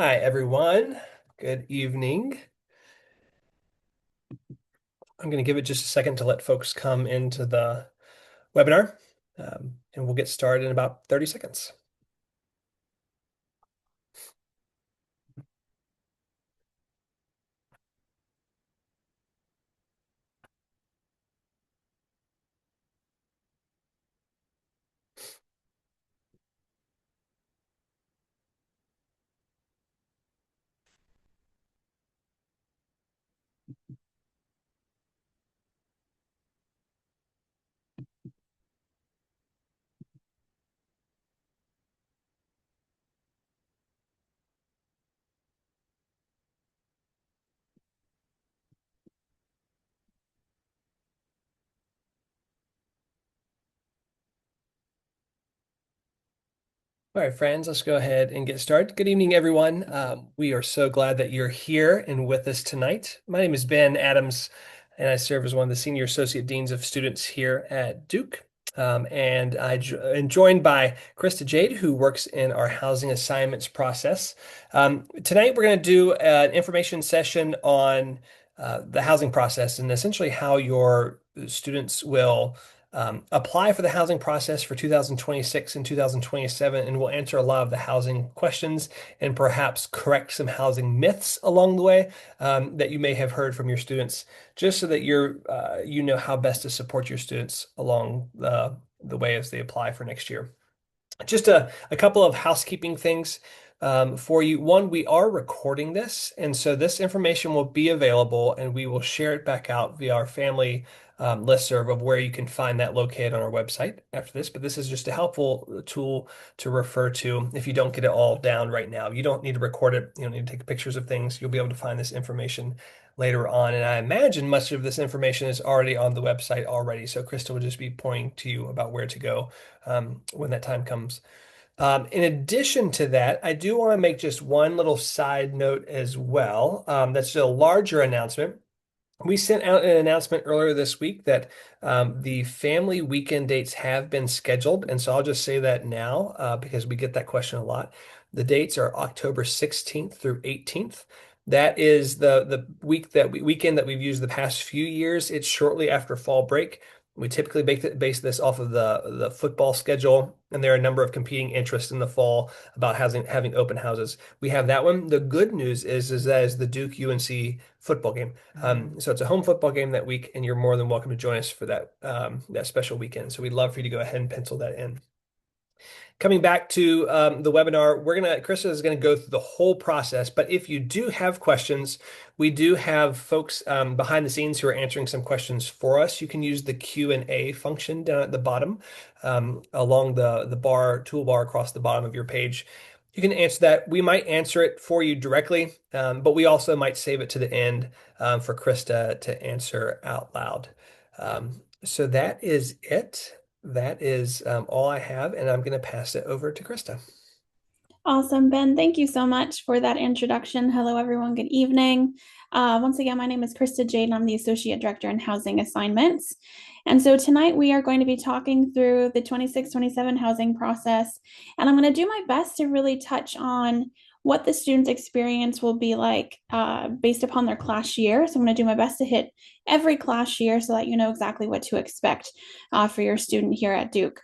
Hi, everyone. Good evening. I'm going to give it just a second to let folks come into the webinar, and we'll get started in about 30 seconds. All right, friends, let's go ahead and get started. Good evening, everyone. We are so glad that you're here and with us tonight. My name is Ben Adams, and I serve as one of the Senior Associate Deans of Students here at Duke. And am joined by Krista Jade, who works in our housing assignments process. Tonight, we're going to do an information session on the housing process and essentially how your students will apply for the housing process for 2026 and 2027, and we'll answer a lot of the housing questions and perhaps correct some housing myths along the way that you may have heard from your students, just so that you know how best to support your students along the way as they apply for next year. Just a couple of housekeeping things for you. One, we are recording this, and so this information will be available, and we will share it back out via our family listserv of where you can find that located on our website after this. But this is just a helpful tool to refer to if you don't get it all down right now. You don't need to record it. You don't need to take pictures of things. You'll be able to find this information later on. And I imagine much of this information is already on the website already. So Krista will just be pointing to you about where to go when that time comes. In addition to that, I do want to make just one little side note as well. That's a larger announcement. We sent out an announcement earlier this week that the family weekend dates have been scheduled. And so I'll just say that now because we get that question a lot. The dates are October 16th through 18th. That is the weekend that we've used the past few years. It's shortly after fall break. We typically base this off of the football schedule, and there are a number of competing interests in the fall about having open houses. We have that one. The good news is that is the Duke UNC football game. So it's a home football game that week, and you're more than welcome to join us for that special weekend. So we'd love for you to go ahead and pencil that in. Coming back to the webinar, Krista is gonna go through the whole process. But if you do have questions, we do have folks behind the scenes who are answering some questions for us. You can use the Q&A function down at the bottom along the toolbar across the bottom of your page. You can answer that. We might answer it for you directly, but we also might save it to the end for Krista to answer out loud. So that is it. That is all I have, and I'm going to pass it over to Krista. Awesome, Ben. Thank you so much for that introduction. Hello, everyone. Good evening. Once again, my name is Krista Jade, and I'm the Associate Director in Housing Assignments. And so tonight we are going to be talking through the 26-27 housing process. And I'm going to do my best to really touch on what the student's experience will be like based upon their class year. So I'm going to do my best to hit every class year so that you know exactly what to expect for your student here at Duke.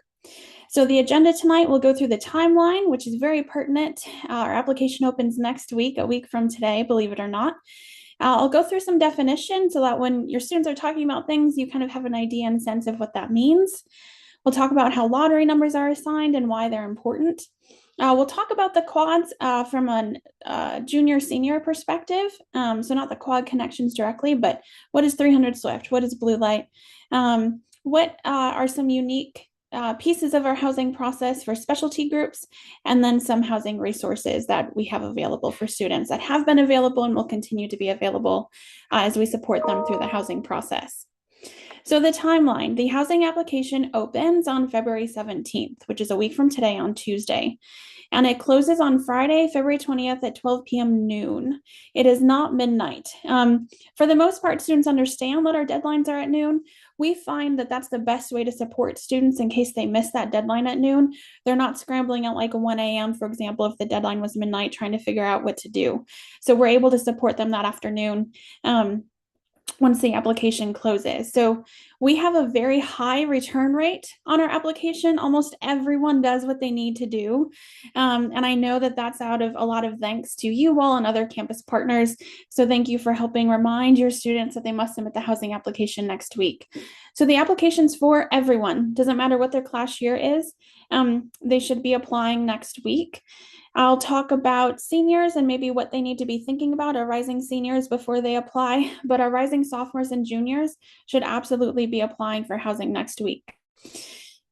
So the agenda tonight, we'll go through the timeline, which is very pertinent. Our application opens next week, a week from today, believe it or not. I'll go through some definitions so that when your students are talking about things, you kind of have an idea and sense of what that means. We'll talk about how lottery numbers are assigned and why they're important. We'll talk about the quads from a junior senior perspective. So not the quad connections directly, but what is 300 Swift? What is blue light? What are some unique pieces of our housing process for specialty groups, and then some housing resources that we have available for students that have been available and will continue to be available as we support them through the housing process. So the timeline, the housing application opens on February 17th, which is a week from today on Tuesday. And it closes on Friday, February 20th at 12 p.m. noon. It is not midnight. For the most part, students understand that our deadlines are at noon. We find that that's the best way to support students in case they miss that deadline at noon. They're not scrambling at like 1 a.m., for example, if the deadline was midnight, trying to figure out what to do. So we're able to support them that afternoon. Once the application closes. So we have a very high return rate on our application. Almost everyone does what they need to do. And I know that that's out of a lot of thanks to you all and other campus partners. So thank you for helping remind your students that they must submit the housing application next week. So the application's for everyone. Doesn't matter what their class year is. They should be applying next week. I'll talk about seniors and maybe what they need to be thinking about, our rising seniors before they apply, but our rising sophomores and juniors should absolutely be applying for housing next week.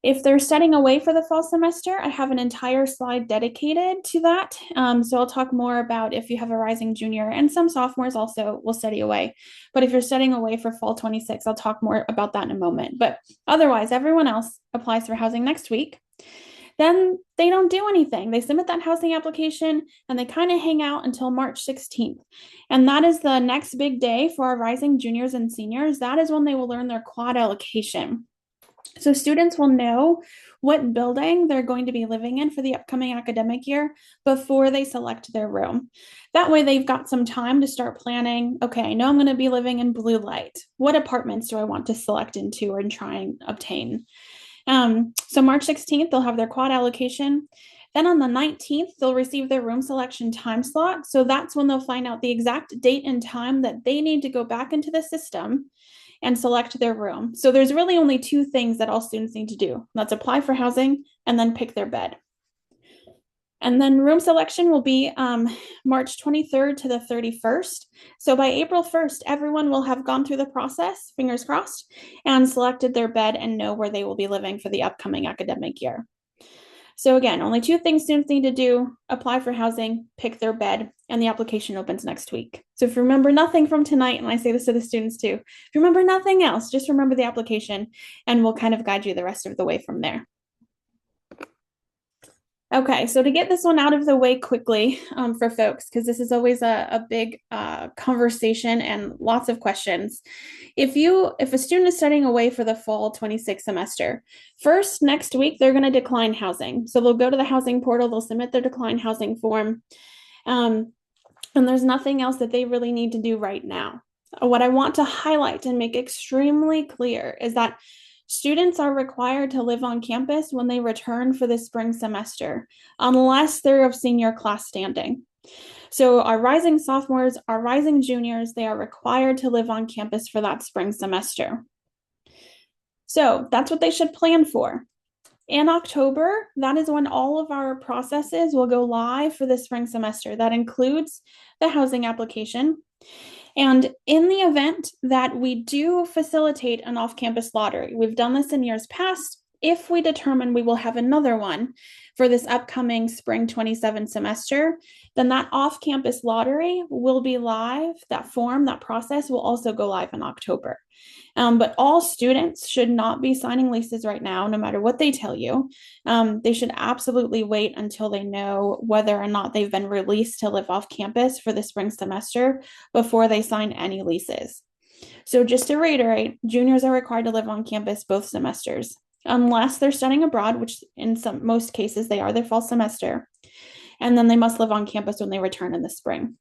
If they're studying away for the fall semester, I have an entire slide dedicated to that. So I'll talk more about if you have a rising junior, and some sophomores also will study away. But if you're studying away for fall 26, I'll talk more about that in a moment. But otherwise, everyone else applies for housing next week. Then they don't do anything. They submit that housing application and they kind of hang out until March 16th. And that is the next big day for our rising juniors and seniors. That is when they will learn their quad allocation. So students will know what building they're going to be living in for the upcoming academic year before they select their room. That way they've got some time to start planning. Okay, I know I'm going to be living in Blue Light. What apartments do I want to select into and try and obtain? So March 16th, they'll have their quad allocation. Then on the 19th, they'll receive their room selection time slot. So that's when they'll find out the exact date and time that they need to go back into the system and select their room. So there's really only two things that all students need to do. That's apply for housing and then pick their bed. And then room selection will be March 23rd to the 31st. So by April 1st, everyone will have gone through the process, fingers crossed, and selected their bed and know where they will be living for the upcoming academic year. So again, only two things students need to do: apply for housing, pick their bed, and the application opens next week. So if you remember nothing from tonight, and I say this to the students too, if you remember nothing else, just remember the application and we'll kind of guide you the rest of the way from there. Okay, so to get this one out of the way quickly for folks, because this is always a big conversation and lots of questions. If a student is studying away for the fall 26 semester, first next week they're going to decline housing. So they'll go to the housing portal, they'll submit their decline housing form, and there's nothing else that they really need to do right now. What I want to highlight and make extremely clear is that students are required to live on campus when they return for the spring semester, unless they're of senior class standing. So our rising sophomores, our rising juniors, they are required to live on campus for that spring semester. So that's what they should plan for. In October, that is when all of our processes will go live for the spring semester. That includes the housing application. And in the event that we do facilitate an off-campus lottery, we've done this in years past. If we determine we will have another one for this upcoming spring 27 semester, then that off-campus lottery will be live. That form, that process will also go live in October. But all students should not be signing leases right now, no matter what they tell you. They should absolutely wait until they know whether or not they've been released to live off campus for the spring semester before they sign any leases. So just to reiterate, juniors are required to live on campus both semesters, unless they're studying abroad, which in most cases they are their fall semester. And then they must live on campus when they return in the spring.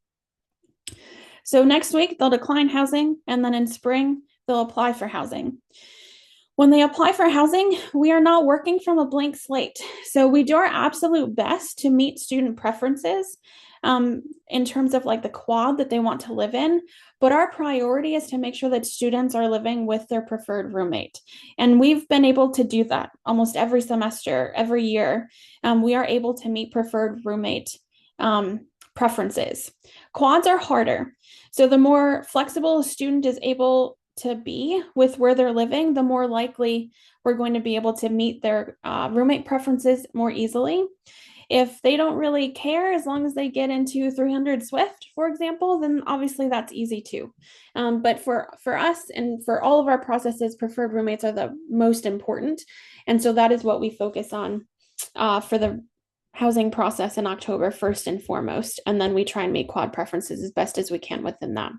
So next week, they'll decline housing, and then in spring, they'll apply for housing. When they apply for housing, we are not working from a blank slate. So we do our absolute best to meet student preferences in terms of like the quad that they want to live in. But our priority is to make sure that students are living with their preferred roommate. And we've been able to do that almost every semester, every year. We are able to meet preferred roommate preferences. Quads are harder. So the more flexible a student is able to be with where they're living, the more likely we're going to be able to meet their roommate preferences more easily. If they don't really care, as long as they get into 300 Swift, for example, then obviously that's easy too. But for us and for all of our processes, preferred roommates are the most important. And so that is what we focus on for the housing process in October, first and foremost. And then we try and make quad preferences as best as we can within that.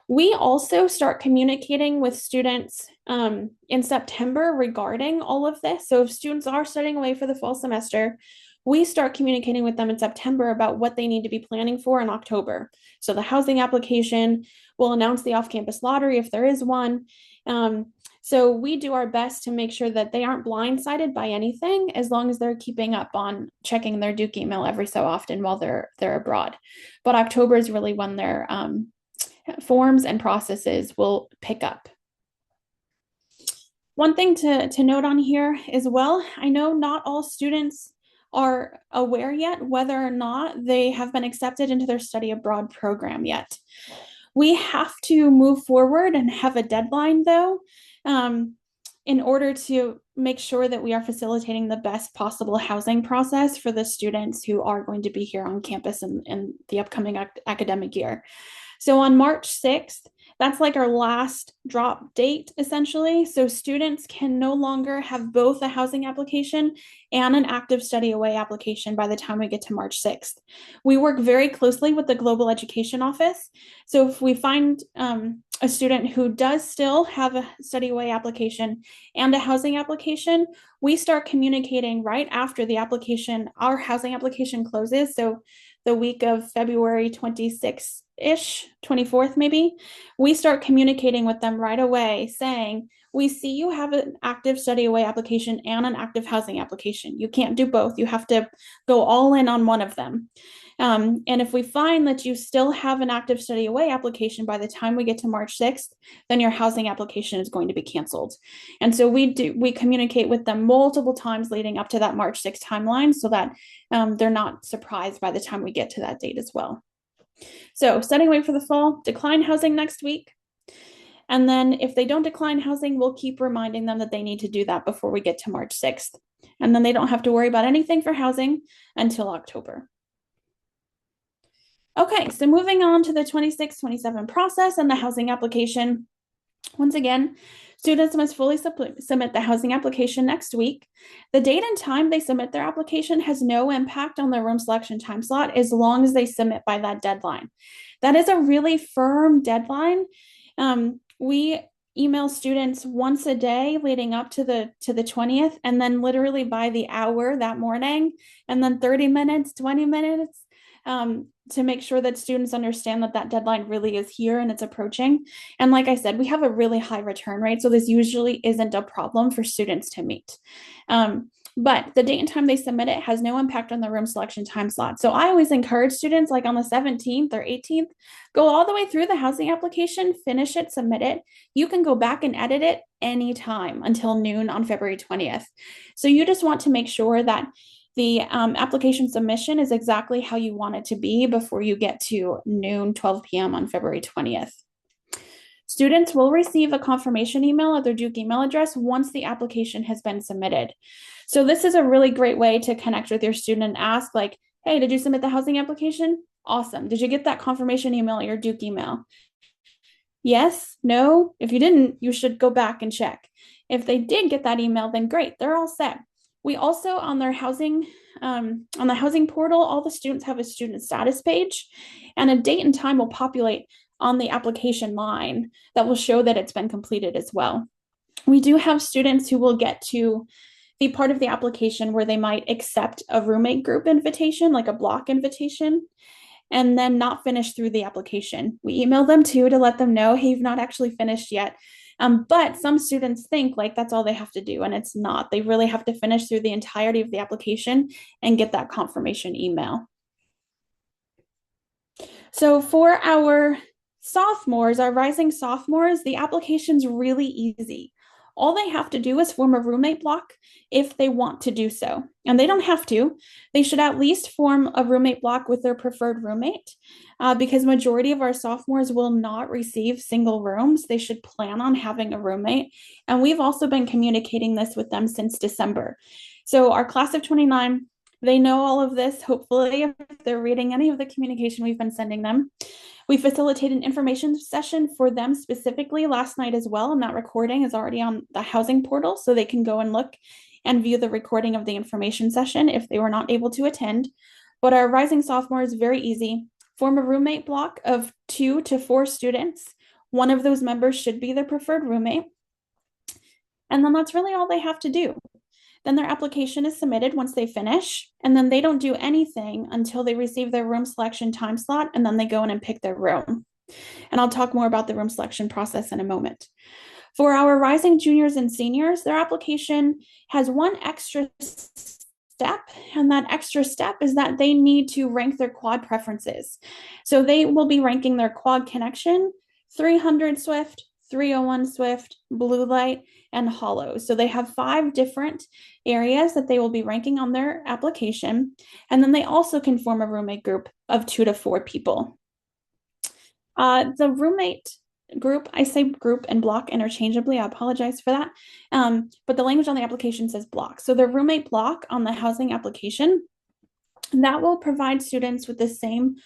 We also start communicating with students in September regarding all of this. So if students are studying away for the fall semester, we start communicating with them in September about what they need to be planning for in October. So the housing application, we'll announce the off-campus lottery if there is one. So we do our best to make sure that they aren't blindsided by anything, as long as they're keeping up on checking their Duke email every so often while they're abroad. But October is really when their forms and processes will pick up. One thing to note on here as well, I know not all students are aware yet whether or not they have been accepted into their study abroad program yet. We have to move forward and have a deadline though, in order to make sure that we are facilitating the best possible housing process for the students who are going to be here on campus in the upcoming academic year. So on March 6th, that's like our last drop date, essentially. So students can no longer have both a housing application and an active study away application by the time we get to March 6th. We work very closely with the Global Education Office. So if we find a student who does still have a study away application and a housing application, we start communicating right after the application, our housing application closes. So the week of February 26th ish, 24th maybe, we start communicating with them right away saying, we see you have an active study away application and an active housing application. You can't do both. You have to go all in on one of them. And if we find that you still have an active study away application by the time we get to March 6th, then your housing application is going to be canceled. And so we communicate with them multiple times leading up to that March 6th timeline so that they're not surprised by the time we get to that date as well. So studying away for the fall, decline housing next week. And then if they don't decline housing, we'll keep reminding them that they need to do that before we get to March 6th. And then they don't have to worry about anything for housing until October. Okay, so moving on to the 26-27 process and the housing application. Once again, students must fully submit the housing application next week. The date and time they submit their application has no impact on their room selection time slot as long as they submit by that deadline. That is a really firm deadline. We email students once a day leading up to the 20th, and then literally by the hour that morning, and then 30 minutes, 20 minutes, to make sure that students understand that that deadline really is here and it's approaching. And like I said, we have a really high return rate, so this usually isn't a problem for students to meet. But the date and time they submit it has no impact on the room selection time slot. So I always encourage students, like on the 17th or 18th, go all the way through the housing application, finish it, submit it. You can go back and edit it anytime until noon on February 20th. So you just want to make sure that the application submission is exactly how you want it to be before you get to noon, 12 p.m. on February 20th. Students will receive a confirmation email at their Duke email address once the application has been submitted. So this is a really great way to connect with your student and ask like, hey, did you submit the housing application? Awesome. Did you get that confirmation email at your Duke email? Yes, no. If you didn't, you should go back and check. If they did get that email, then great, they're all set. We also, on their housing, on the housing portal, all the students have a student status page, and a date and time will populate on the application line that will show that it's been completed as well. We do have students who will get to be part of the application where they might accept a roommate group invitation, like a block invitation, and then not finish through the application. We email them too to let them know, hey, you've not actually finished yet. But some students think like that's all they have to do, and it's not. They really have to finish through the entirety of the application and get that confirmation email. So for our sophomores, our rising sophomores, the application's really easy. All they have to do is form a roommate block if they want to do so. And they don't have to. They should at least form a roommate block with their preferred roommate because majority of our sophomores will not receive single rooms. They should plan on having a roommate. And we've also been communicating this with them since December. So our class of 29 They know all of this, hopefully, if they're reading any of the communication we've been sending them. We facilitate an information session for them specifically last night as well, and that recording is already on the housing portal, so they can go and look and view the recording of the information session if they were not able to attend. But our rising sophomore is very easy. Form a roommate block of 2 to 4 students. One of those members should be their preferred roommate. And then that's really all they have to do. Then their application is submitted once they finish, and then they don't do anything until they receive their room selection time slot, and then they go in and pick their room. And I'll talk more about the room selection process in a moment. For our rising juniors and seniors, their application has one extra step, and that extra step is that they need to rank their quad preferences. So they will be ranking their quad connection, 300 Swift, 301 Swift, blue light, and hollow. So they have 5 different areas that they will be ranking on their application. And then they also can form a roommate group of 2 to 4 people. The roommate group, I say group and block interchangeably. I apologize for that. But the language on the application says block. So the roommate block on the housing application, that will provide students with the same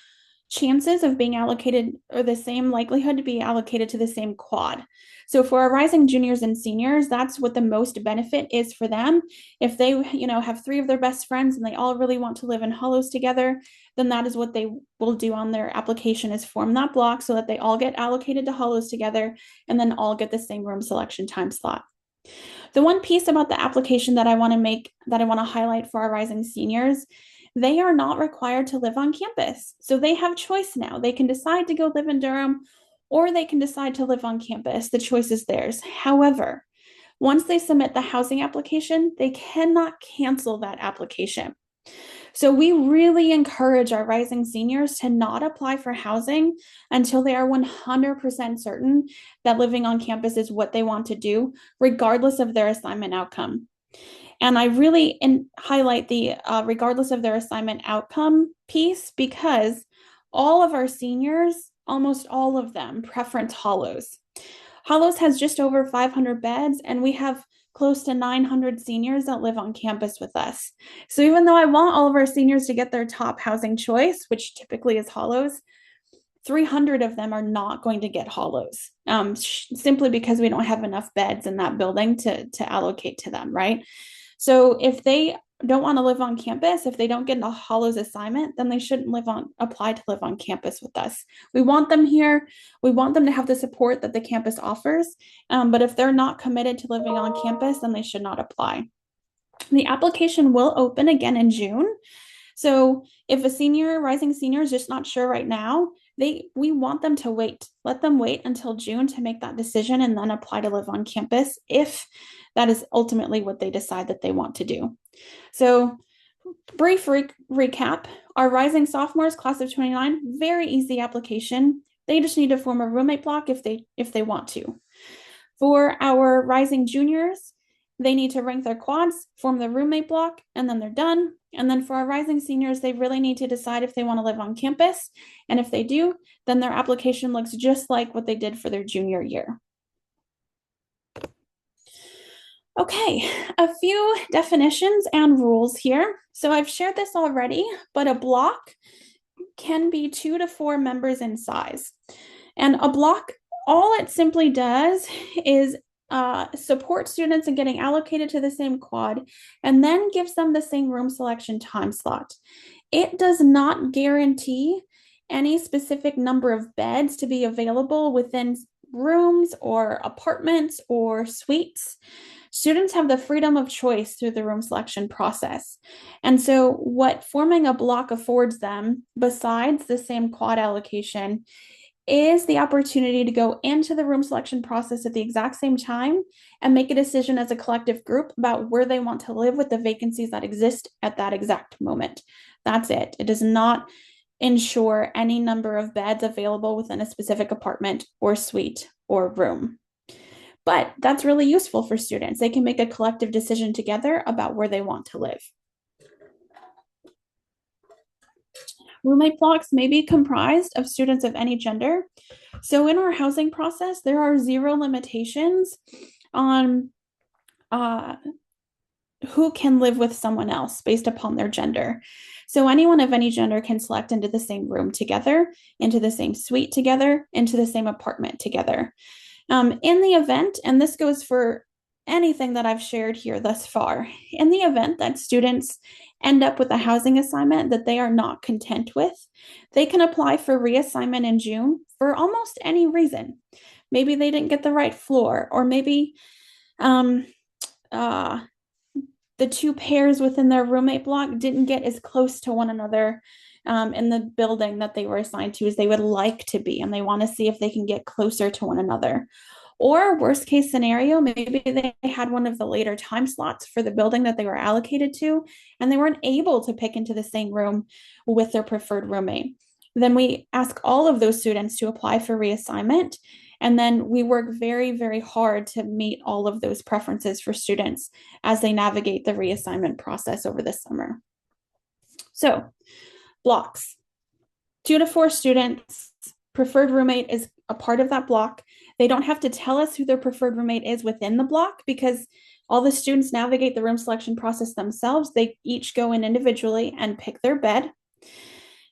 chances of being allocated or the same likelihood to be allocated to the same quad. So for our rising juniors and seniors, that's what the most benefit is for them. If they, have 3 of their best friends and they all really want to live in hollows together, then that is what they will do on their application is form that block so that they all get allocated to hollows together and then all get the same room selection time slot. The one piece about the application that I want to highlight for our rising seniors, they are not required to live on campus. So they have choice now. They can decide to go live in Durham or they can decide to live on campus. The choice is theirs. However, once they submit the housing application, they cannot cancel that application. So we really encourage our rising seniors to not apply for housing until they are 100% certain that living on campus is what they want to do, regardless of their assignment outcome. And I really highlight the regardless of their assignment outcome piece because all of our seniors, almost all of them, preference Hollows. Hollows has just over 500 beds, and we have close to 900 seniors that live on campus with us. So even though I want all of our seniors to get their top housing choice, which typically is Hollows, 300 of them are not going to get Hollows simply because we don't have enough beds in that building to allocate to them, right? So if they don't want to live on campus, if they don't get a Hollows assignment, then they shouldn't apply to live on campus with us. We want them here. We want them to have the support that the campus offers. But if they're not committed to living on campus, then they should not apply. The application will open again in June. So if a rising senior is just not sure right now, we want them to wait. Let them wait until June to make that decision and then apply to live on campus if that is ultimately what they decide that they want to do. So brief recap, our rising sophomores, class of 29, very easy application. They just need to form a roommate block if they want to. For our rising juniors, they need to rank their quads, form the roommate block, and then they're done. And then for our rising seniors, they really need to decide if they want to live on campus. And if they do, then their application looks just like what they did for their junior year. Okay, a few definitions and rules here. So I've shared this already, but a block can be 2 to 4 members in size. And a block, all it simply does is support students in getting allocated to the same quad and then gives them the same room selection time slot. It does not guarantee any specific number of beds to be available within rooms or apartments or suites. Students have the freedom of choice through the room selection process. And so what forming a block affords them, besides the same quad allocation, is the opportunity to go into the room selection process at the exact same time and make a decision as a collective group about where they want to live with the vacancies that exist at that exact moment. That's it. It does not ensure any number of beds available within a specific apartment or suite or room. But that's really useful for students. They can make a collective decision together about where they want to live. Roommate blocks may be comprised of students of any gender. So in our housing process, there are 0 limitations on who can live with someone else based upon their gender. So anyone of any gender can select into the same room together, into the same suite together, into the same apartment together. In the event, and this goes for anything that I've shared here thus far, in the event that students end up with a housing assignment that they are not content with, they can apply for reassignment in June for almost any reason. Maybe they didn't get the right floor, or maybe um, uh, the two pairs within their roommate block didn't get as close to one another in the building that they were assigned to as they would like to be, and they want to see if they can get closer to one another. Or worst case scenario, maybe they had one of the later time slots for the building that they were allocated to, and they weren't able to pick into the same room with their preferred roommate. Then we ask all of those students to apply for reassignment. And then we work very, very hard to meet all of those preferences for students as they navigate the reassignment process over the summer. So, blocks. 2 to 4 students, preferred roommate is a part of that block. They don't have to tell us who their preferred roommate is within the block because all the students navigate the room selection process themselves. They each go in individually and pick their bed,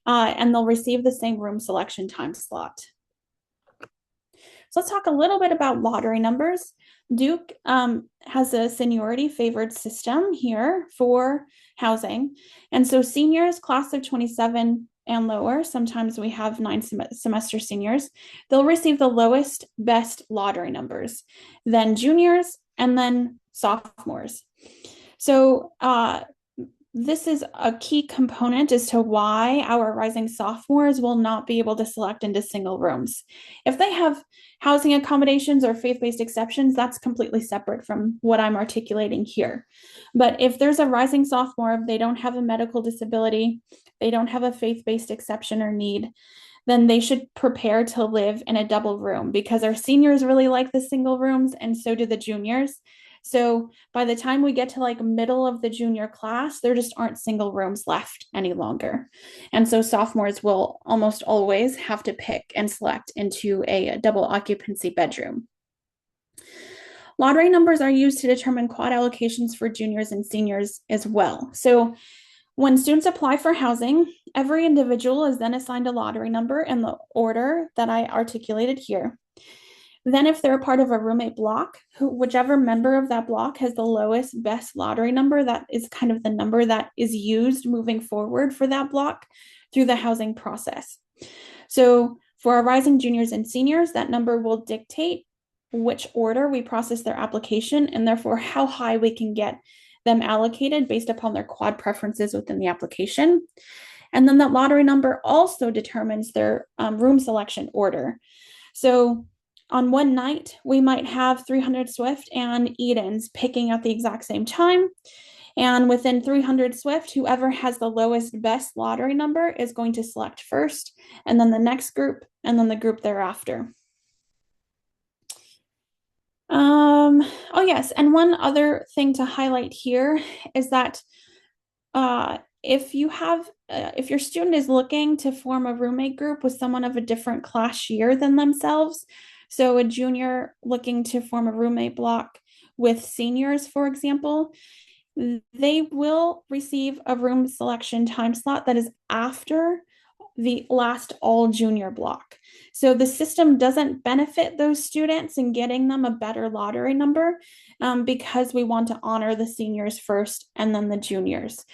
and they'll receive the same room selection time slot. So let's talk a little bit about lottery numbers. Duke has a seniority favored system here for housing. And so seniors, class of 27 and lower, sometimes we have 9 semester seniors, they'll receive the lowest best lottery numbers, then juniors, and then sophomores. So this is a key component as to why our rising sophomores will not be able to select into single rooms. If they have housing accommodations or faith-based exceptions, that's completely separate from what I'm articulating here. But if there's a rising sophomore, they don't have a medical disability, they don't have a faith-based exception or need, then they should prepare to live in a double room because our seniors really like the single rooms and so do the juniors. So by the time we get to like middle of the junior class, there just aren't single rooms left any longer. And so sophomores will almost always have to pick and select into a double occupancy bedroom. Lottery numbers are used to determine quad allocations for juniors and seniors as well. So when students apply for housing, every individual is then assigned a lottery number in the order that I articulated here. Then if they're a part of a roommate block, whichever member of that block has the lowest best lottery number, that is kind of the number that is used moving forward for that block through the housing process. So for our rising juniors and seniors, that number will dictate which order we process their application and therefore how high we can get them allocated based upon their quad preferences within the application. And then that lottery number also determines their room selection order. So on one night, we might have 300 Swift and Edens picking at the exact same time. And within 300 Swift, whoever has the lowest best lottery number is going to select first, and then the next group, and then the group thereafter. Oh yes, and one other thing to highlight here is that if your student is looking to form a roommate group with someone of a different class year than themselves, so a junior looking to form a roommate block with seniors, for example, they will receive a room selection time slot that is after the last all junior block. So the system doesn't benefit those students in getting them a better lottery number because we want to honor the seniors first and then the juniors.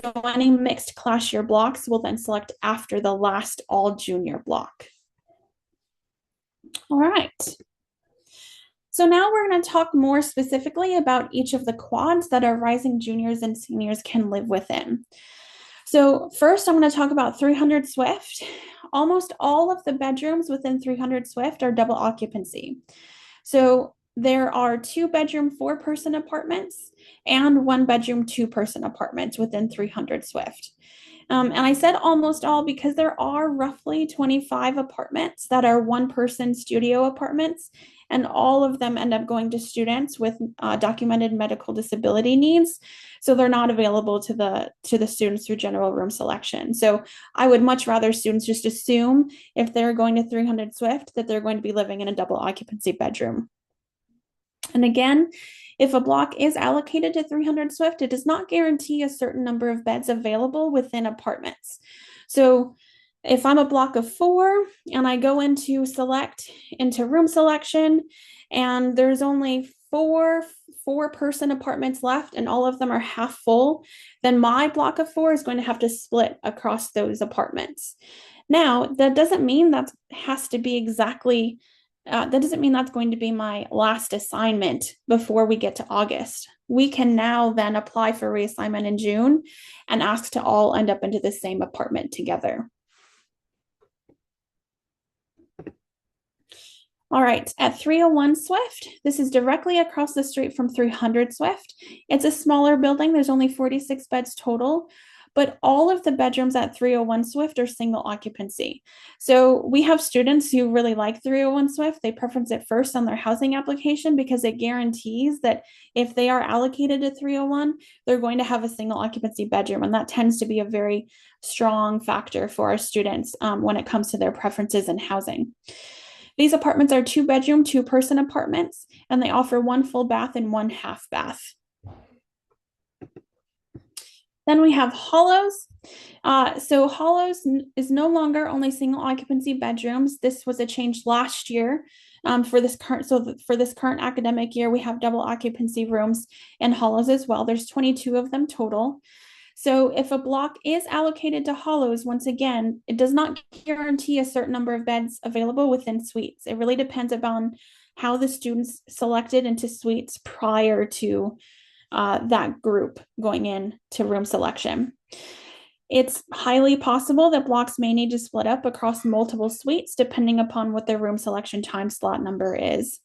So any mixed class year blocks will then select after the last all junior block. All right. So now we're going to talk more specifically about each of the quads that our rising juniors and seniors can live within. So first, I'm going to talk about 300 Swift. Almost all of the bedrooms within 300 Swift are double occupancy. So there are 2-bedroom, 4-person apartments and 1-bedroom, 2-person apartments within 300 Swift. And I said almost all because there are roughly 25 apartments that are 1-person studio apartments, and all of them end up going to students with documented medical disability needs. So they're not available to the students through general room selection. So I would much rather students just assume if they're going to 300 Swift that they're going to be living in a double occupancy bedroom. And again, if a block is allocated to 300 Swift, it does not guarantee a certain number of beds available within apartments. So if I'm a block of 4 and I go into room selection, and there's only four-person apartments left and all of them are half full, then my block of 4 is going to have to split across those apartments. Now, that doesn't mean that has to be exactly that doesn't mean that's going to be my last assignment before we get to August. We can now then apply for reassignment in June and ask to all end up into the same apartment together. All right, at 301 Swift, this is directly across the street from 300 Swift. It's a smaller building, there's only 46 beds total, but all of the bedrooms at 301 Swift are single occupancy. So we have students who really like 301 Swift. They preference it first on their housing application because it guarantees that if they are allocated to 301, they're going to have a single occupancy bedroom. And that tends to be a very strong factor for our students when it comes to their preferences in housing. These apartments are 2-bedroom, 2-person apartments, and they offer 1 full bath and 1 half bath. Then we have Hollows. So Hollows is no longer only single occupancy bedrooms. This was a change last year. For this current academic year, we have double occupancy rooms in Hollows as well. There's 22 of them total. So if a block is allocated to Hollows, once again, it does not guarantee a certain number of beds available within suites. It really depends upon how the students selected into suites prior to that group going in to room selection. It's highly possible that blocks may need to split up across multiple suites depending upon what their room selection time slot number is.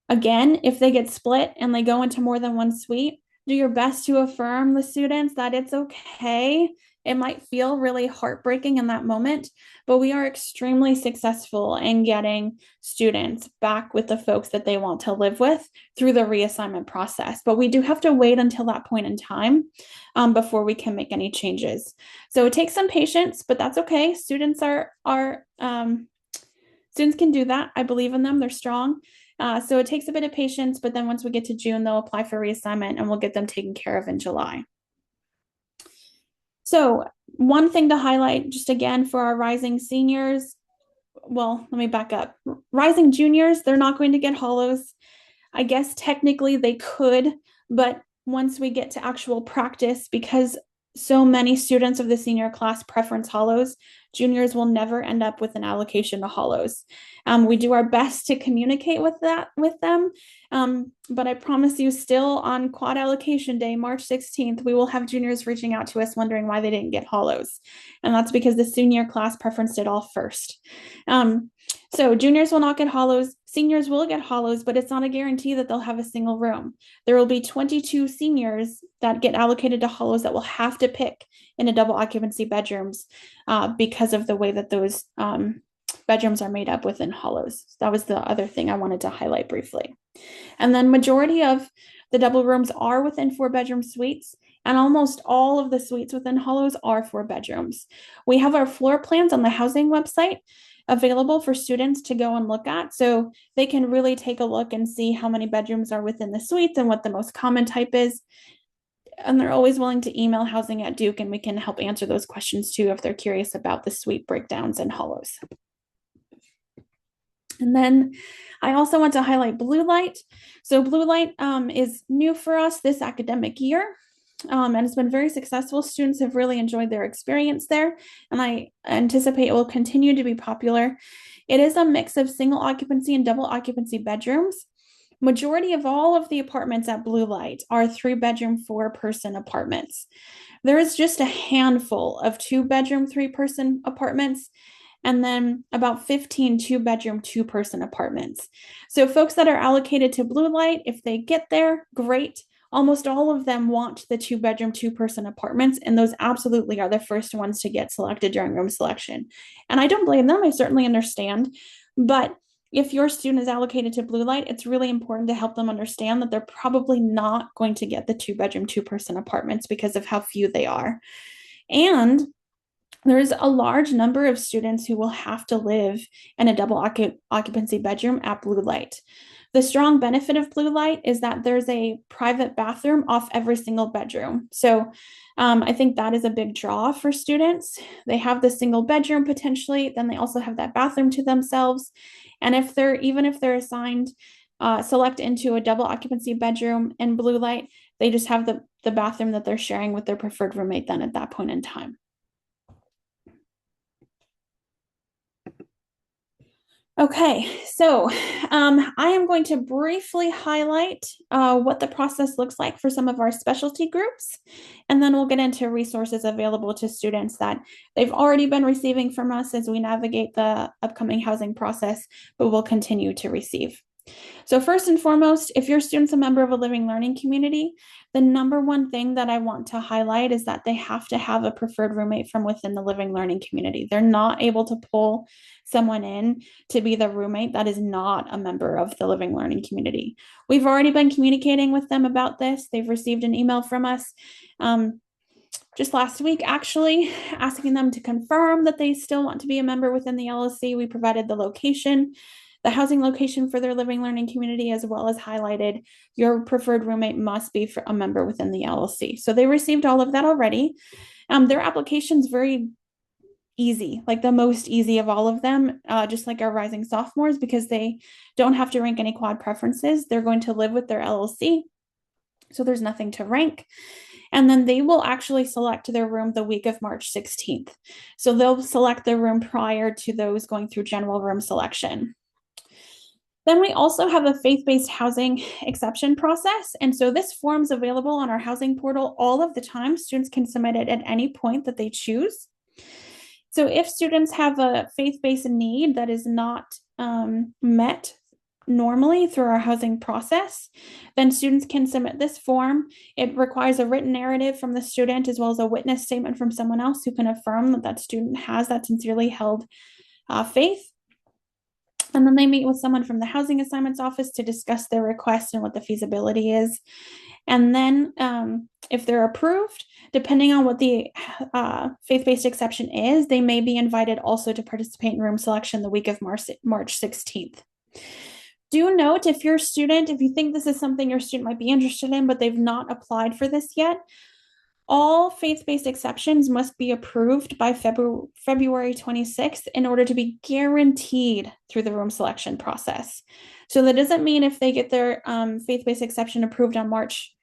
Again, if they get split and they go into more than one suite, do your best to affirm the students that it's okay. It might feel really heartbreaking in that moment, but we are extremely successful in getting students back with the folks that they want to live with through the reassignment process. But we do have to wait until that point in time before we can make any changes. So it takes some patience, but that's okay. Students students can do that. I believe in them. They're strong. So it takes a bit of patience, but then once we get to June, they'll apply for reassignment and we'll get them taken care of in July. So one thing to highlight just again for our rising seniors, well, let me back up. Rising juniors, they're not going to get Hollows. I guess technically they could, but once we get to actual practice, because so many students of the senior class preference Hollows, juniors will never end up with an allocation to Hollows. We do our best to communicate with them, but I promise you still on quad allocation day, March 16th, we will have juniors reaching out to us wondering why they didn't get Hollows. And that's because the senior class preferenced it all first. So juniors will not get Hollows, seniors will get Hollows, but it's not a guarantee that they'll have a single room. There will be 22 seniors that get allocated to Hollows that will have to pick in a double occupancy bedrooms because of the way that those bedrooms are made up within Hollows. That was the other thing I wanted to highlight briefly. And then majority of the double rooms are within 4-bedroom suites, and almost all of the suites within Hollows are 4 bedrooms. We have our floor plans on the housing website available for students to go and look at, so they can really take a look and see how many bedrooms are within the suites and what the most common type is. And they're always willing to email housing at Duke, and we can help answer those questions too if they're curious about the suite breakdowns and Hollows. And then I also want to highlight Blue Light. So Blue Light is new for us this academic year. And it's been very successful. Students have really enjoyed their experience there, and I anticipate it will continue to be popular. It is a mix of single occupancy and double occupancy bedrooms. Majority of all of the apartments at Blue Light are 3-bedroom, 4-person apartments. There is just a handful of 2-bedroom, 3-person apartments, and then about 15 2-bedroom, 2-person apartments. So folks that are allocated to Blue Light, if they get there, great. Almost all of them want the 2-bedroom, 2-person apartments, and those absolutely are the first ones to get selected during room selection. And I don't blame them, I certainly understand. But if your student is allocated to Blue Light, it's really important to help them understand that they're probably not going to get the 2-bedroom, 2-person apartments because of how few they are. And there's a large number of students who will have to live in a double occupancy bedroom at Blue Light. The strong benefit of blue light is that there's a private bathroom off every single bedroom. So I think that is a big draw for students. They have the single bedroom potentially, then they also have that bathroom to themselves. And even if they're assigned select into a double occupancy bedroom in blue light, they just have the bathroom that they're sharing with their preferred roommate then at that point in time. Okay, so I am going to briefly highlight what the process looks like for some of our specialty groups, and then we'll get into resources available to students that they've already been receiving from us as we navigate the upcoming housing process, but will continue to receive. So first and foremost, if your student's a member of a living learning community, the number one thing that I want to highlight is that they have to have a preferred roommate from within the living learning community. They're not able to pull someone in to be the roommate that is not a member of the living learning community. We've already been communicating with them about this. They've received an email from us just last week, actually, asking them to confirm that they still want to be a member within the LLC. We provided the location, the housing location for their living learning community, as well as highlighted your preferred roommate must be a member within the LLC. So they received all of that already. Their application's very easy, like the most easy of all of them, just like our rising sophomores, because they don't have to rank any quad preferences. They're going to live with their LLC, so there's nothing to rank. And then they will actually select their room the week of March 16th. So they'll select their room prior to those going through general room selection. Then we also have a faith-based housing exception process. And so this form is available on our housing portal all of the time. Students can submit it at any point that they choose. So if students have a faith-based need that is not met normally through our housing process, then students can submit this form. It requires a written narrative from the student as well as a witness statement from someone else who can affirm that that student has that sincerely held faith. And then they meet with someone from the housing assignments office to discuss their request and what the feasibility is. And then if they're approved, depending on what the faith-based exception is, they may be invited also to participate in room selection the week of March 16th. Do note if your student, if you think this is something your student might be interested in, but they've not applied for this yet, all faith-based exceptions must be approved by February 26th in order to be guaranteed through the room selection process. So that doesn't mean if they get their faith-based exception approved on March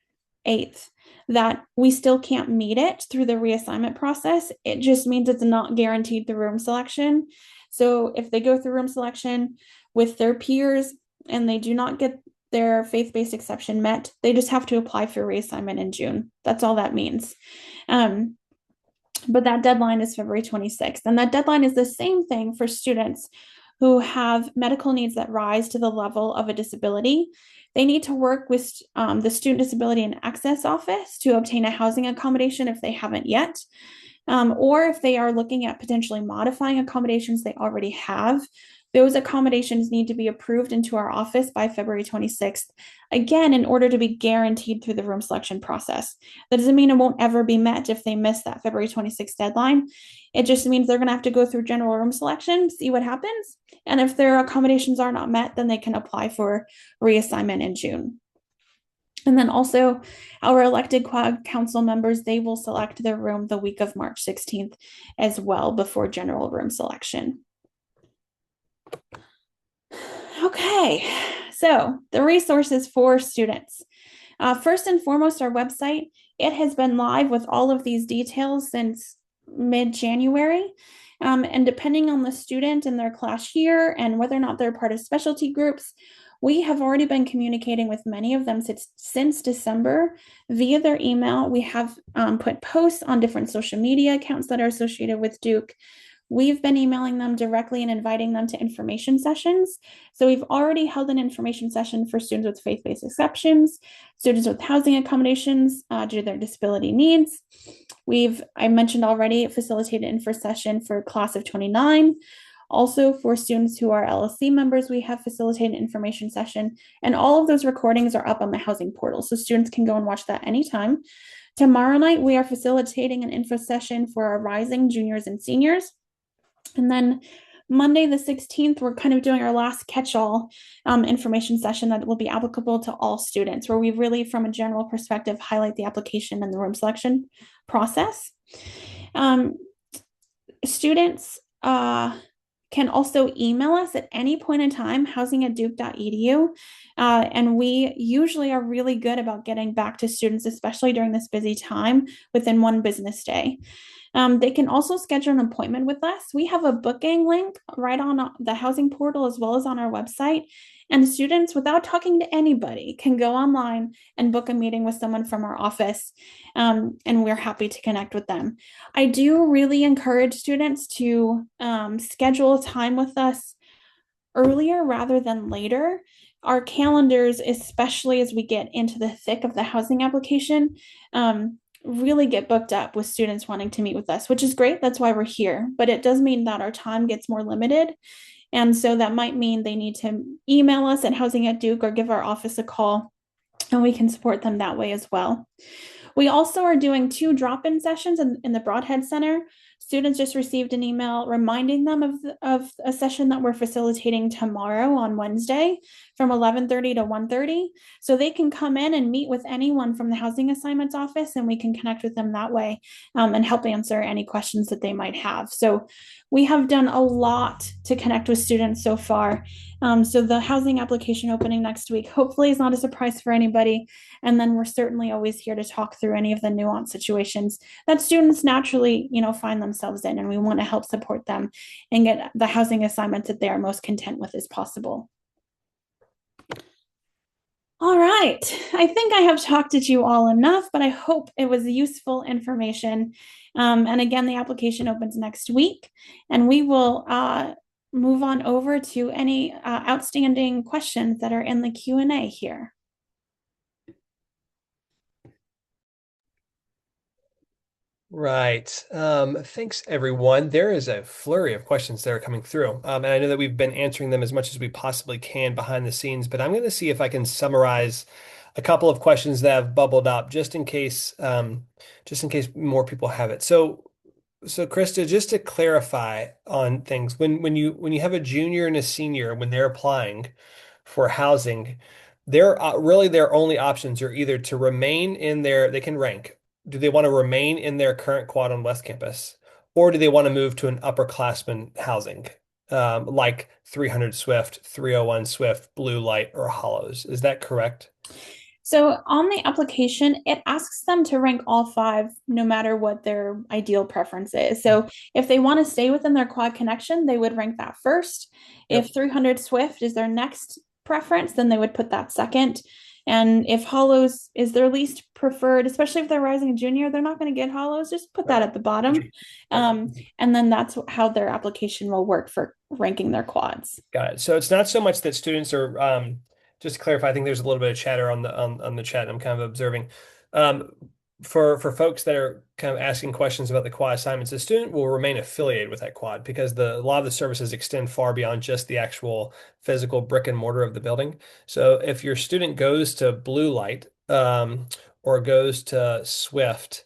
8th that we still can't meet it through the reassignment process. It just means it's not guaranteed through room selection. So if they go through room selection with their peers and they do not get their faith-based exception met, they just have to apply for reassignment in June. That's all that means. But that deadline is February 26th. And that deadline is the same thing for students who have medical needs that rise to the level of a disability. They need to work with the Student Disability and Access Office to obtain a housing accommodation if they haven't yet. Or if they are looking at potentially modifying accommodations they already have, those accommodations need to be approved into our office by February 26th, again, in order to be guaranteed through the room selection process. That doesn't mean it won't ever be met if they miss that February 26th deadline. It just means they're going to have to go through general room selection, see what happens. And if their accommodations are not met, then they can apply for reassignment in June. And then also our elected quad council members, they will select their room the week of March 16th as well before general room selection. Okay, so the resources for students. First and foremost, our website, it has been live with all of these details since mid-January. And depending on the student and their class year and whether or not they're part of specialty groups, we have already been communicating with many of them since December via their email. We have put posts on different social media accounts that are associated with Duke. We've been emailing them directly and inviting them to information sessions. So we've already held an information session for students with faith-based exceptions, students with housing accommodations due to their disability needs. I mentioned already, facilitated info session for class of 29. Also for students who are LLC members, we have facilitated information session, and all of those recordings are up on the housing portal. So students can go and watch that anytime. Tomorrow night, we are facilitating an info session for our rising juniors and seniors. And then Monday, the 16th, we're kind of doing our last catch-all information session that will be applicable to all students, where we really, from a general perspective, highlight the application and the room selection process. Um, Students can also email us at any point in time, housing@duke.edu. And we usually are really good about getting back to students, especially during this busy time, within one business day. They can also schedule an appointment with us. We have a booking link right on the housing portal as well as on our website. And students, without talking to anybody, can go online and book a meeting with someone from our office. And we're happy to connect with them. I do really encourage students to schedule time with us earlier rather than later. Our calendars, especially as we get into the thick of the housing application, really get booked up with students wanting to meet with us, which is great. That's why we're here. But it does mean that our time gets more limited. And so that might mean they need to email us at Housing at Duke or give our office a call, and we can support them that way as well. We also are doing 2 drop-in sessions in the Broadhead Center. Students just received an email reminding them of a session that we're facilitating tomorrow on Wednesday from 11:30 to 1:30. So they can come in and meet with anyone from the Housing Assignments Office, and we can connect with them that way and help answer any questions that they might have. So we have done a lot to connect with students so far. So the housing application opening next week hopefully is not a surprise for anybody. And then we're certainly always here to talk through any of the nuanced situations that students naturally, find themselves in. And we want to help support them and get the housing assignments that they are most content with as possible. All right. I think I have talked at you all enough, but I hope it was useful information. And again, the application opens next week, and we will move on over to any outstanding questions that are in the Q&A here. Right. Thanks, everyone. There is a flurry of questions that are coming through. And I know that we've been answering them as much as we possibly can behind the scenes, but I'm going to see if I can summarize a couple of questions that have bubbled up just in case more people have it. So Krista, just to clarify on things, when you have a junior and a senior, when they're applying for housing, they're really their only options are either to remain in their, they can rank. Do they want to remain in their current quad on West Campus, or do they want to move to an upperclassman housing, like 300 Swift, 301 Swift, Blue Light, or Hollows? Is that correct? So on the application, it asks them to rank all 5, no matter what their ideal preference is. So if they want to stay within their quad connection, they would rank that first. Yep. If 300 Swift is their next preference, then they would put that second. And if Hollows is their least preferred, especially if they're rising junior, they're not going to get Hollows. Just put that Right. at the bottom. And then that's how their application will work for ranking their quads. Got it. So it's not so much that students are just to clarify, I think there's a little bit of chatter on the chat. I'm kind of observing. Um, for folks that are kind of asking questions about the quad assignments, the student will remain affiliated with that quad because a lot of the services extend far beyond just the actual physical brick and mortar of the building. So if your student goes to Blue Light or goes to Swift,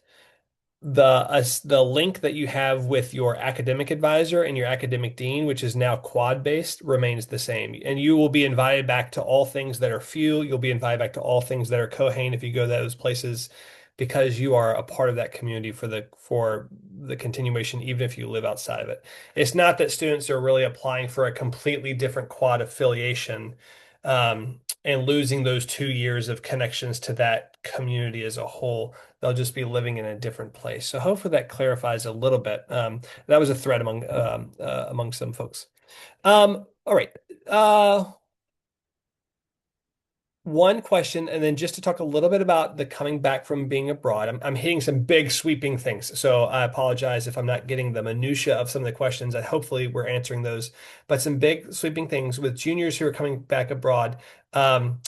the link that you have with your academic advisor and your academic dean, which is now quad based, remains the same. And you will be invited back to all things that are FEW. You'll be invited back to all things that are Cohane if you go to those places because you are a part of that community for the continuation, even if you live outside of it. It's not that students are really applying for a completely different quad affiliation and losing those 2 years of connections to that community as a whole. They'll just be living in a different place. So hopefully that clarifies a little bit. That was a thread among some folks. All right. One question, and then just to talk a little bit about the coming back from being abroad. I'm hitting some big sweeping things, so I apologize if I'm not getting the minutia of some of the questions. I hopefully we're answering those, but some big sweeping things with juniors who are coming back abroad. Um,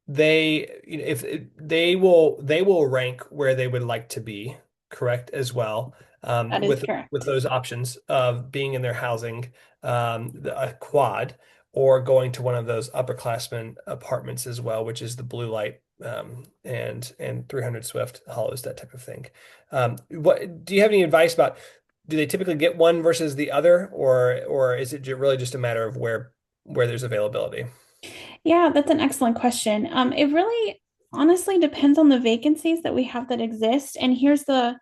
if they will rank where they would like to be, correct as well. That is With correct. those options of being in their housing, a quad or going to one of those upperclassmen apartments as well, which is the Blue Light and 300 Swift Hollows, that type of thing. What do you have any advice about do they typically get one versus the other, or is it really just a matter of where there's availability? Yeah, that's an excellent question. It really honestly depends on the vacancies that we have that exist. And here's the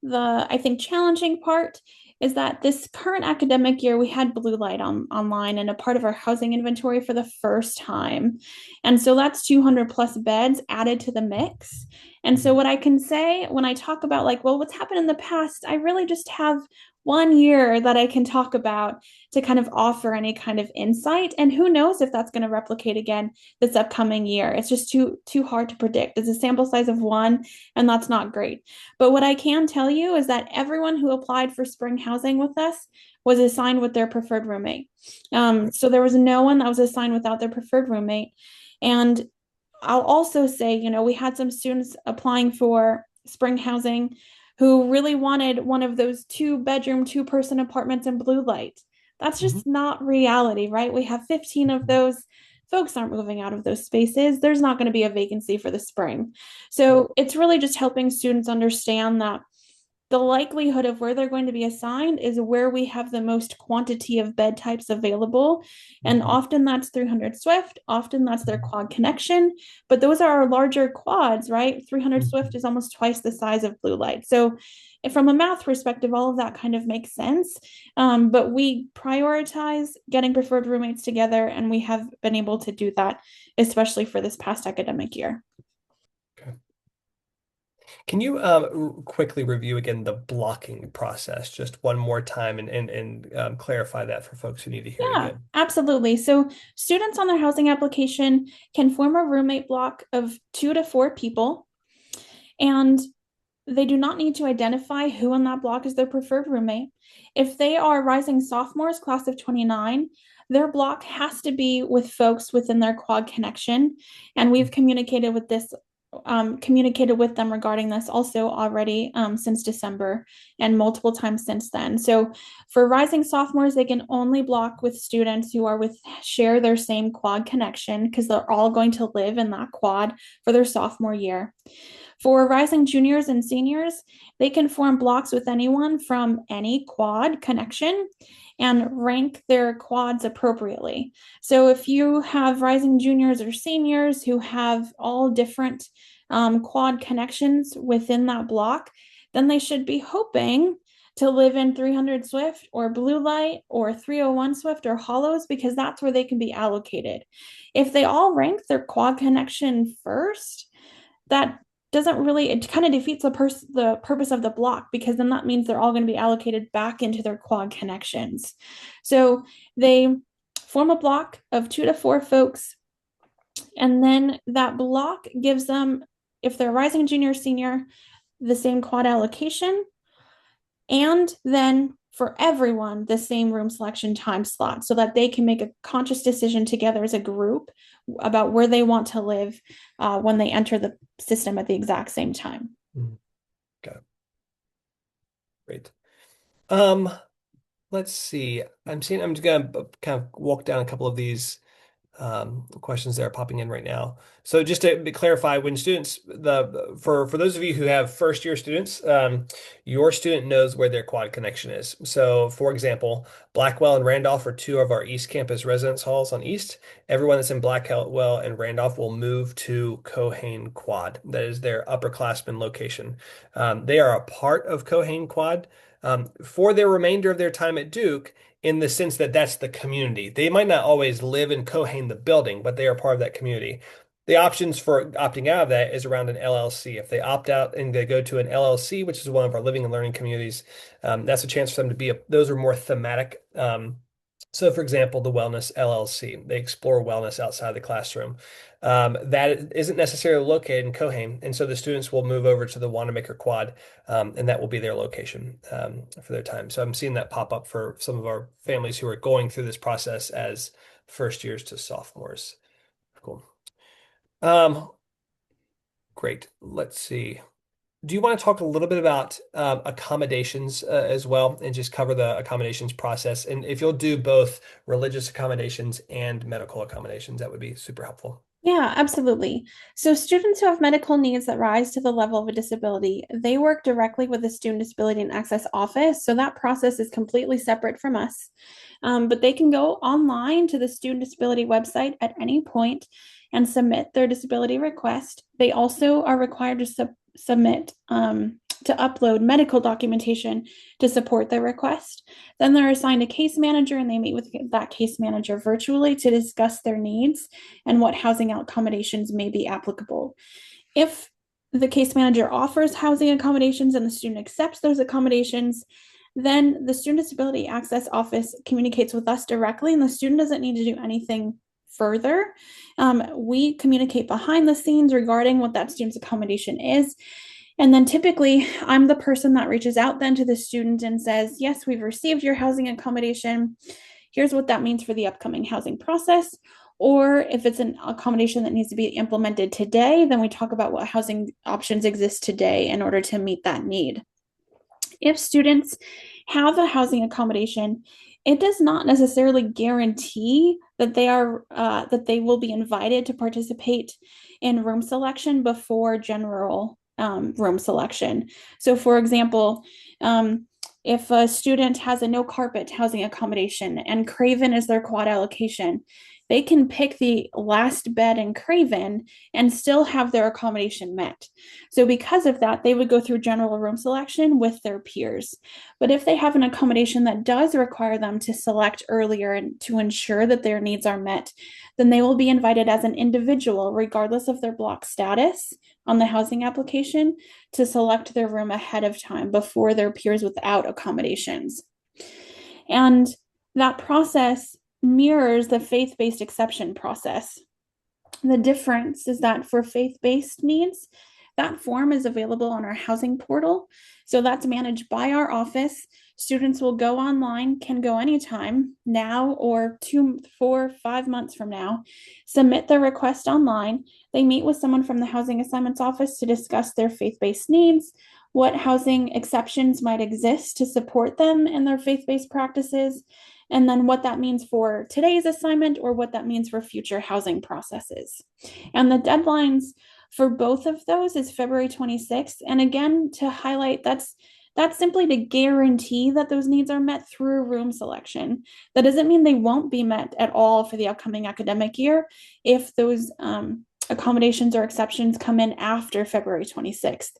I think challenging part is that this current academic year we had blue light online and a part of our housing inventory for the first time. And so that's 200 plus beds added to the mix. And so Mhm. what I can say when I talk about like, well, what's happened in the past, I really just have 1 year that I can talk about to kind of offer any kind of insight. And who knows if that's going to replicate again this upcoming year. It's just too hard to predict. It's a sample size of one, and that's not great. But what I can tell you is that everyone who applied for spring housing with us was assigned with their preferred roommate. So there was no one that was assigned without their preferred roommate. And I'll also say, we had some students applying for spring housing who really wanted one of those 2 bedroom, 2 person apartments in blue light. That's Mhm. just not reality, right? We have 15 of those. Folks aren't moving out of those spaces. There's not going to be a vacancy for the spring. Right. So it's really just helping students understand that the likelihood of where they're going to be assigned is where we have the most quantity of bed types available. And Mhm. often that's 300 Swift, often that's their quad connection, but those are our larger quads, right? 300 Swift Mhm. is almost twice the size of blue light. So from a math perspective, all of that kind of makes sense. But we prioritize getting preferred roommates together, and we have been able to do that, especially for this past academic year. Okay. Can you quickly review again the blocking process just one more time and clarify that for folks who need to hear it Yeah, again? absolutely. So students on their housing application can form a roommate block of 2 to 4 people, and they do not need to identify who in that block is their preferred roommate. If they are rising sophomores, class of 29, their block has to be with folks within their quad connection. And we've communicated with them regarding this also already since December and multiple times since then. So for rising sophomores, they can only block with students who are with share their same quad connection because they're all going to live in that quad for their sophomore year. For rising juniors and seniors, they can form blocks with anyone from any quad connection and rank their quads appropriately. So if you have rising juniors or seniors who have all different quad connections within that block, then they should be hoping to live in 300 Swift or Blue Light or 301 Swift or Hollows because that's where they can be allocated. If they all rank their quad connection first, that doesn't really, it kind of defeats the purpose of the block because then that means they're all going to be allocated back into their quad connections. So they form a block of 2 to 4 folks, and then that block gives them, if they're rising junior or senior, the same quad allocation, and then for everyone the same room selection time slot so that they can make a conscious decision together as a group about where they want to live when they enter the system at the exact same time. Mhm. Got it. Great. Um, let's see. I'm just gonna kind of walk down a couple of these questions that are popping in right now. So just to clarify, when students, for those of you who have first year students, your student knows where their quad connection is. So for example, Blackwell and Randolph are two of our East Campus residence halls on East. Everyone that's in Blackwell and Randolph will move to Cohane Quad. That is their upperclassmen location. They are a part of Cohane Quad. For their remainder of their time at Duke, in the sense that that's the community. They might not always live in Cohane, the building, but they are part of that community. The options for opting out of that is around an LLC. If they opt out and they go to an LLC, which is one of our living and learning communities, that's a chance for them to those are more thematic. So, for example, the Wellness LLC, they explore wellness outside the classroom. That isn't necessarily located in Cohane, and so the students will move over to the Wanamaker Quad, and that will be their location for their time. So I'm seeing that pop up for some of our families who are going through this process as first years to sophomores. Cool. Um, great. Let's see. Do you want to talk a little bit about accommodations as well and just cover the accommodations process? And if you'll do both religious accommodations and medical accommodations, that would be super helpful. Yeah, absolutely. So students who have medical needs that rise to the level of a disability, they work directly with the Student Disability and Access Office. So that process is completely separate from us. But they can go online to the Student Disability website at any point and submit their disability request. They also are required to submit to upload medical documentation to support their request. Then they're assigned a case manager and they meet with that case manager virtually to discuss their needs and what housing accommodations may be applicable. If the case manager offers housing accommodations and the student accepts those accommodations, then the Student Disability Access Office communicates with us directly, and the student doesn't need to do anything further. We communicate behind the scenes regarding what that student's accommodation is. And then typically, I'm the person that reaches out then to the student and says, yes, we've received your housing accommodation. Here's what that means for the upcoming housing process. Or if it's an accommodation that needs to be implemented today, then we talk about what housing options exist today in order to meet that need. If students have a housing accommodation, it does not necessarily guarantee that they will be invited to participate in room selection before general room selection. So, for example, if a student has a no carpet housing accommodation and Craven is their quad allocation, they can pick the last bed in Craven and still have their accommodation met. So, because of that, they would go through general room selection with their peers. But if they have an accommodation that does require them to select earlier and to ensure that their needs are met, then they will be invited as an individual, regardless of their block status on the housing application, to select their room ahead of time before their peers without accommodations. And that process mirrors the faith based exception process. The difference is that for faith based needs, that form is available on our housing portal. So that's managed by our office. Students will go online, can go anytime now or 2, 4, 5 months from now, submit their request online. They meet with someone from the Housing Assignments Office to discuss their faith based needs, what housing exceptions might exist to support them in their faith based practices, and then what that means for today's assignment or what that means for future housing processes. And the deadlines for both of those is February 26th. And again, to highlight, that's simply to guarantee that those needs are met through room selection. That doesn't mean they won't be met at all for the upcoming academic year if those accommodations or exceptions come in after February 26th.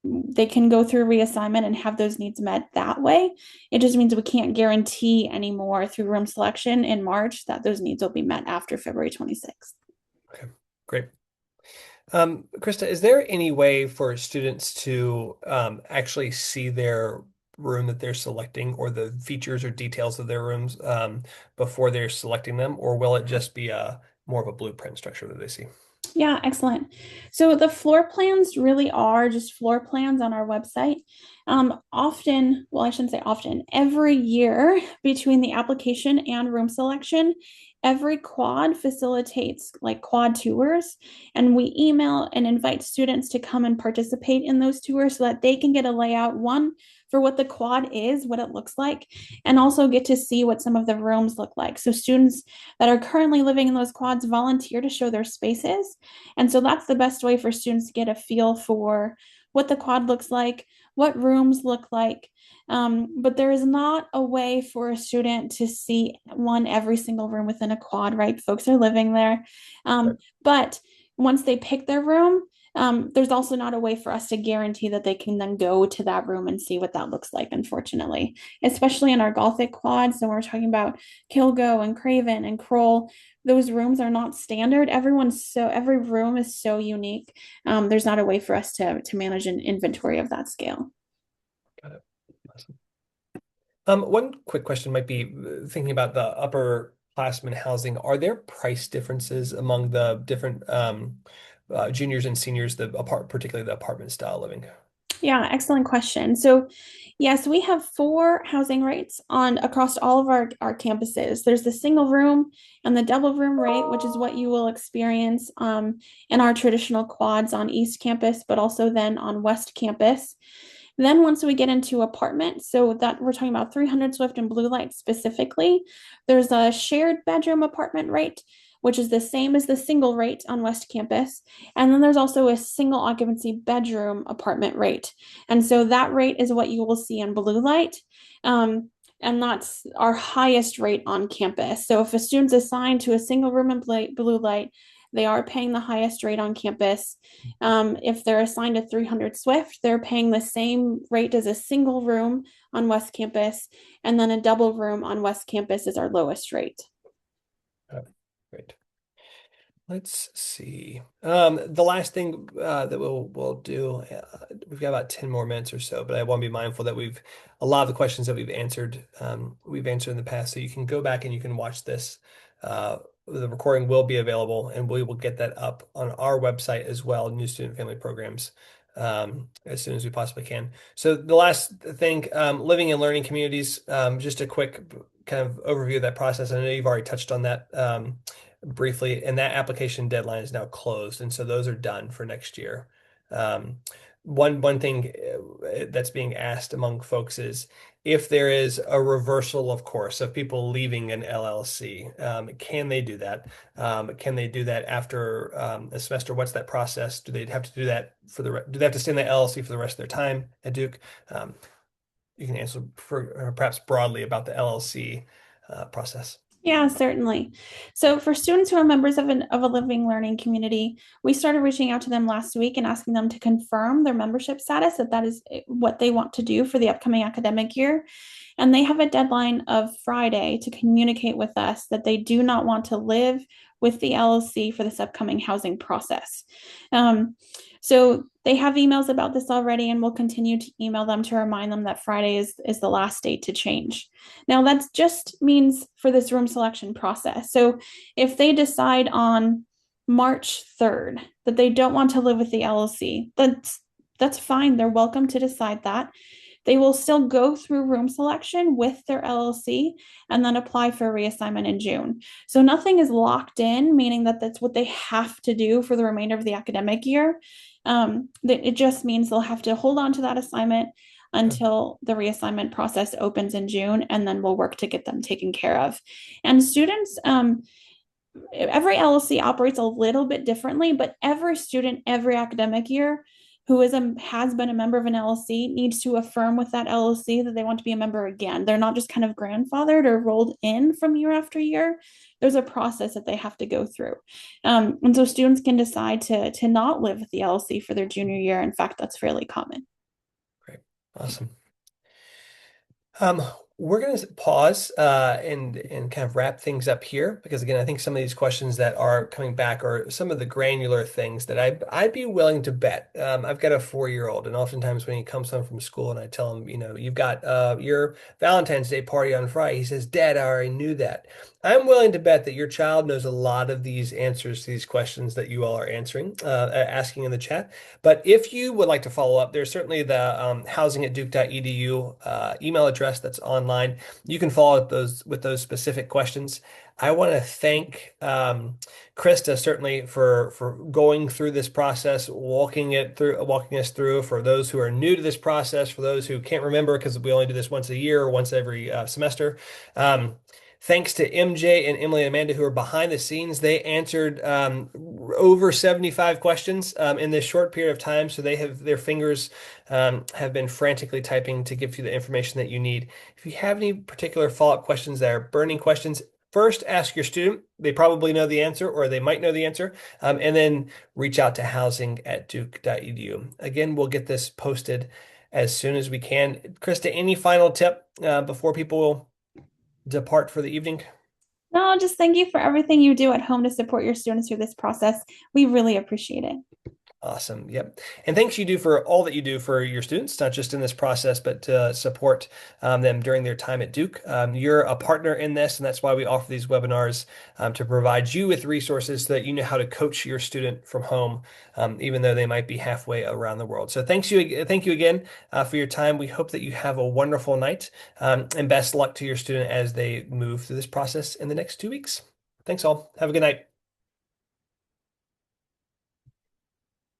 They can go through reassignment and have those needs met that way. It just means we can't guarantee anymore through room selection in March that those needs will be met after February 26th. Okay, great. Krista, is there any way for students to actually see their room that they're selecting or the features or details of their rooms before they're selecting them, or will it just be a more of a blueprint structure that they see? Yeah, excellent. So the floor plans really are just floor plans on our website. Often, well, I shouldn't say often, every year between the application and room selection, every quad facilitates like quad tours, and we email and invite students to come and participate in those tours so that they can get a layout, one, for what the quad is, what it looks like, and also get to see what some of the rooms look like. So students that are currently living in those quads volunteer to show their spaces. And so that's the best way for students to get a feel for what the quad looks like, what rooms look like. But there is not a way for a student to see every single room within a quad, right? Folks are living there. Right. But once they pick their room, there's also not a way for us to guarantee that they can then go to that room and see what that looks like, unfortunately, especially in our Gothic quad. So we're talking about Kilgo and Craven and Kroll. Those rooms are not standard. Every room is so unique. There's not a way for us to manage an inventory of that scale. Got it. Awesome. One quick question might be thinking about the upperclassmen housing. Are there price differences among the different juniors and seniors, particularly the apartment style living? Yeah, excellent question. So, yes, we have four housing rates on across all of our campuses. There's the single room and the double room rate, which is what you will experience in our traditional quads on East Campus, but also then on West Campus. Then once we get into apartments, so that we're talking about 300 Swift and Blue Light specifically, there's a shared bedroom apartment rate, which is the same as the single rate on West Campus. And then there's also a single occupancy bedroom apartment rate. And so that rate is what you will see in blue light. And that's our highest rate on campus. So if a student's assigned to a single room in blue light, they are paying the highest rate on campus. If they're assigned to 300 Swift, they're paying the same rate as a single room on West Campus, and then a double room on West Campus is our lowest rate. Great. Let's see. The last thing that we'll do, we've got about 10 more minutes or so, but I want to be mindful that a lot of the questions that we've answered in the past. So you can go back and you can watch this. The recording will be available, and we will get that up on our website as well, New Student Family Programs, as soon as we possibly can. So the last thing, living and learning communities, just a quick kind of overview of that process. I know you've already touched on that briefly, and that application deadline is now closed, and so those are done for next year. One thing that's being asked among folks is if there is a reversal of course of people leaving an LLC, can they do that? Can they do that after a semester? What's that process? Do they have to do that do they have to stay in the LLC for the rest of their time at Duke? You can answer perhaps broadly about the LLC process. Yeah, certainly. So for students who are members of a living learning community, we started reaching out to them last week and asking them to confirm their membership status, that is what they want to do for the upcoming academic year. And they have a deadline of Friday to communicate with us that they do not want to live with the LLC for this upcoming housing process. So they have emails about this already, and we'll continue to email them to remind them that Friday is the last date to change. Now, that just means for this room selection process. So if they decide on March 3rd that they don't want to live with the LLC, that's fine. They're welcome to decide that. They will still go through room selection with their LLC and then apply for reassignment in June. So nothing is locked in, meaning that that's what they have to do for the remainder of the academic year. It just means they'll have to hold on to that assignment until the reassignment process opens in June, and then we'll work to get them taken care of. And students, every LLC operates a little bit differently, but every student, every academic year who has been a member of an LLC needs to affirm with that LLC that they want to be a member again. They're not just kind of grandfathered or rolled in from year after year. There's a process that they have to go through. And so students can decide to not live with the LLC for their junior year. In fact, that's fairly common. Great. Awesome. We're going to pause and kind of wrap things up here because again, I think some of these questions that are coming back are some of the granular things that I'd be willing to bet. I've got a 4-year-old, and oftentimes when he comes home from school and I tell him, you've got your Valentine's Day party on Friday, he says, "Dad, I already knew that." I'm willing to bet that your child knows a lot of these answers to these questions that you all are asking in the chat. But if you would like to follow up, there's certainly the housing@duke.edu email address that's online. You can follow up with those specific questions. I want to thank Krista certainly for going through this process, walking us through. For those who are new to this process, for those who can't remember because we only do this once a year or once every semester. Thanks to MJ and Emily and Amanda who are behind the scenes. They answered over 75 questions in this short period of time. So their fingers have been frantically typing to give you the information that you need. If you have any particular follow-up questions that are burning questions, first ask your student. They probably know the answer or they might know the answer. And then reach out to housing@duke.edu. Again, we'll get this posted as soon as we can. Krista, any final tip before people depart for the evening? No, just thank you for everything you do at home to support your students through this process. We really appreciate it. Awesome. Yep. And thanks you do for all that you do for your students, not just in this process, but to support them during their time at Duke. You're a partner in this, and that's why we offer these webinars to provide you with resources so that you know how to coach your student from home, even though they might be halfway around the world. So thank you again for your time. We hope that you have a wonderful night, and best luck to your student as they move through this process in the next 2 weeks. Thanks all. Have a good night.